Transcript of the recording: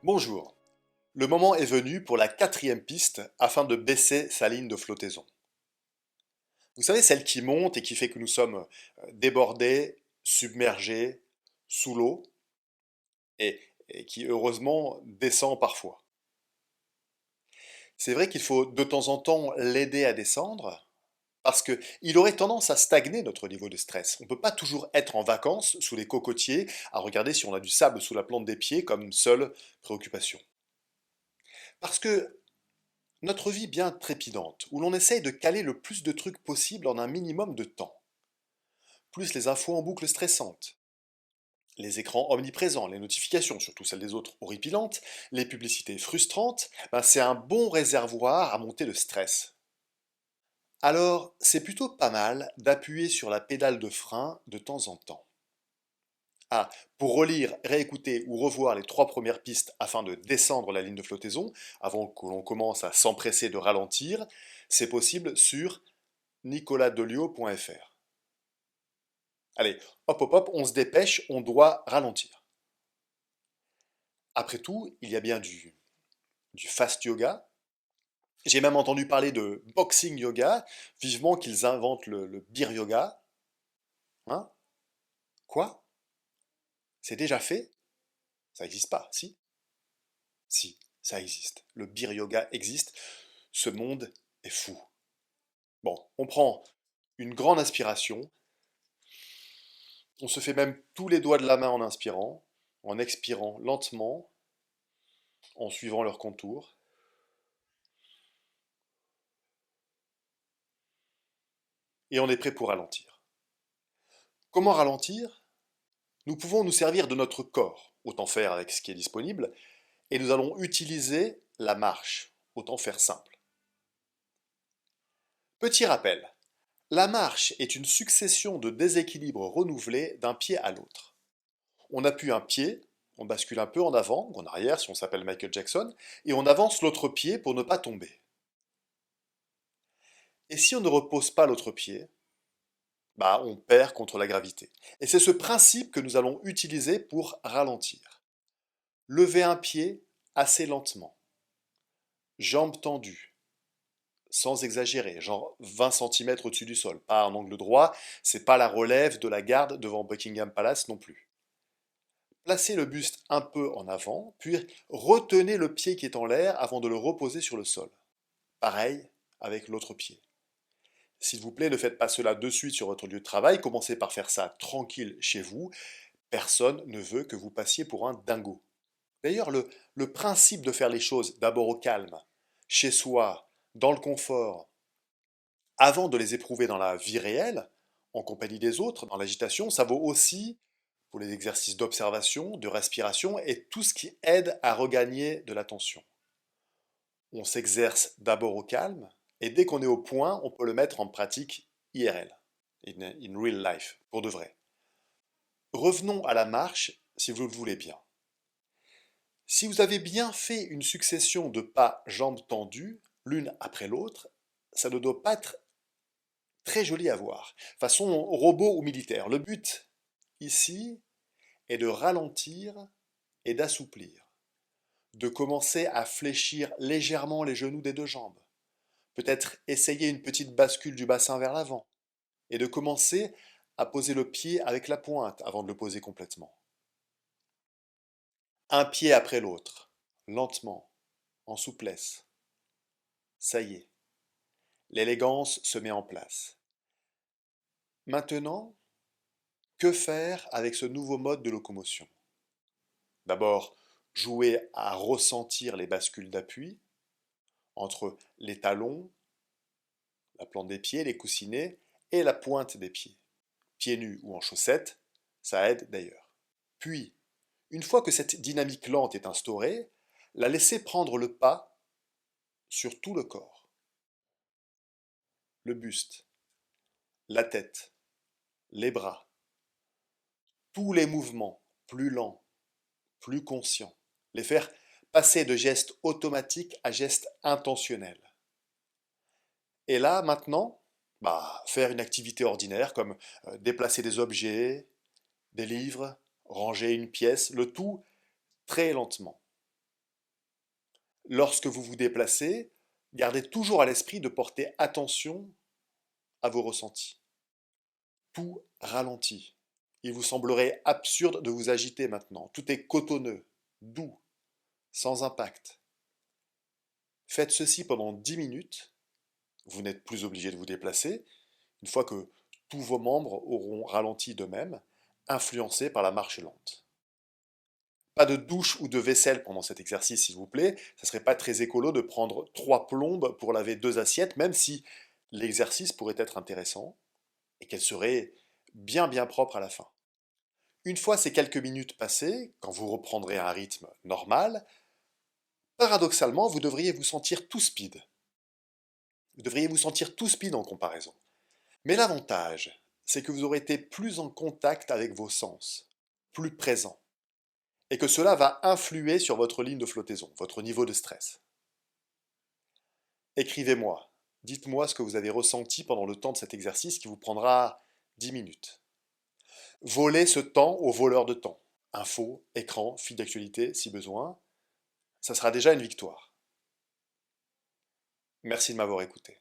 Bonjour. Le moment est venu pour la quatrième piste afin de baisser sa ligne de flottaison. Vous savez, celle qui monte et qui fait que nous sommes débordés, submergés, sous l'eau et, et qui heureusement descend parfois. C'est vrai qu'il faut de temps en temps l'aider à descendre parce qu'il aurait tendance à stagner notre niveau de stress. On ne peut pas toujours être en vacances sous les cocotiers à regarder si on a du sable sous la plante des pieds comme seule préoccupation. Parce que notre vie bien trépidante, où l'on essaye de caler le plus de trucs possible en un minimum de temps, plus les infos en boucle stressantes, les écrans omniprésents, les notifications, surtout celles des autres horripilantes, les publicités frustrantes, c'est un bon réservoir à monter le stress. Alors, c'est plutôt pas mal d'appuyer sur la pédale de frein de temps en temps. Ah, pour relire, réécouter ou revoir les trois premières pistes afin de descendre la ligne de flottaison, avant que l'on commence à s'empresser de ralentir, c'est possible sur nicolasdelio.fr. Allez, hop hop hop, on se dépêche, on doit ralentir. Après tout, il y a bien du fast yoga. J'ai même entendu parler de boxing yoga, vivement qu'ils inventent le beer yoga. Hein? Quoi? C'est déjà fait? Ça n'existe pas, si? Si, ça existe. Le beer yoga existe. Ce monde est fou. Bon, on prend une grande inspiration. On se fait même tous les doigts de la main en inspirant, en expirant lentement, en suivant leurs contours. Et on est prêt pour ralentir. Comment ralentir? Nous pouvons nous servir de notre corps, autant faire avec ce qui est disponible, et nous allons utiliser la marche, autant faire simple. Petit rappel, la marche est une succession de déséquilibres renouvelés d'un pied à l'autre. On appuie un pied, on bascule un peu en avant ou en arrière si on s'appelle Michael Jackson, et on avance l'autre pied pour ne pas tomber. Et si on ne repose pas l'autre pied, on perd contre la gravité. Et c'est ce principe que nous allons utiliser pour ralentir. Lever un pied assez lentement, jambes tendues, sans exagérer, genre 20 cm au-dessus du sol, pas un angle droit, c'est pas la relève de la garde devant Buckingham Palace non plus. Placez le buste un peu en avant, puis retenez le pied qui est en l'air avant de le reposer sur le sol. Pareil avec l'autre pied. S'il vous plaît, ne faites pas cela de suite sur votre lieu de travail, commencez par faire ça tranquille chez vous. Personne ne veut que vous passiez pour un dingo. D'ailleurs, le principe de faire les choses d'abord au calme, chez soi, dans le confort, avant de les éprouver dans la vie réelle, en compagnie des autres, dans l'agitation, ça vaut aussi pour les exercices d'observation, de respiration et tout ce qui aide à regagner de l'attention. On s'exerce d'abord au calme, et dès qu'on est au point, on peut le mettre en pratique IRL, in real life, pour de vrai. Revenons à la marche, si vous le voulez bien. Si vous avez bien fait une succession de pas jambes tendues, l'une après l'autre, ça ne doit pas être très joli à voir. Façon robot ou militaire. Le but, ici, est de ralentir et d'assouplir. De commencer à fléchir légèrement les genoux des deux jambes. Peut-être essayer une petite bascule du bassin vers l'avant. Et de commencer à poser le pied avec la pointe avant de le poser complètement. Un pied après l'autre, lentement, en souplesse. Ça y est, l'élégance se met en place. Maintenant, que faire avec ce nouveau mode de locomotion? D'abord, jouer à ressentir les bascules d'appui entre les talons, la plante des pieds, les coussinets et la pointe des pieds. Pieds nus ou en chaussettes, ça aide d'ailleurs. Puis, une fois que cette dynamique lente est instaurée, la laisser prendre le pas sur tout le corps. Le buste, la tête, les bras, tous les mouvements plus lents, plus conscients. Les faire passer de gestes automatiques à gestes intentionnels. Et là, maintenant, faire une activité ordinaire comme déplacer des objets, des livres, ranger une pièce, le tout très lentement. Lorsque vous vous déplacez, gardez toujours à l'esprit de porter attention à vos ressentis. Tout ralentit. Il vous semblerait absurde de vous agiter maintenant. Tout est cotonneux, doux, sans impact. Faites ceci pendant 10 minutes. Vous n'êtes plus obligé de vous déplacer. Une fois que tous vos membres auront ralenti d'eux-mêmes, influencés par la marche lente. Pas de douche ou de vaisselle pendant cet exercice, s'il vous plaît. Ça ne serait pas très écolo de prendre 3 plombes pour laver 2 assiettes, même si l'exercice pourrait être intéressant et qu'elle serait bien propre à la fin. Une fois ces quelques minutes passées, quand vous reprendrez un rythme normal, paradoxalement, vous devriez vous sentir tout speed. Vous devriez vous sentir tout speed en comparaison. Mais l'avantage, c'est que vous aurez été plus en contact avec vos sens, plus présent, et que cela va influer sur votre ligne de flottaison, votre niveau de stress. Écrivez-moi, dites-moi ce que vous avez ressenti pendant le temps de cet exercice qui vous prendra 10 minutes. Volez ce temps aux voleurs de temps. Info, écran, fil d'actualité si besoin. Ça sera déjà une victoire. Merci de m'avoir écouté.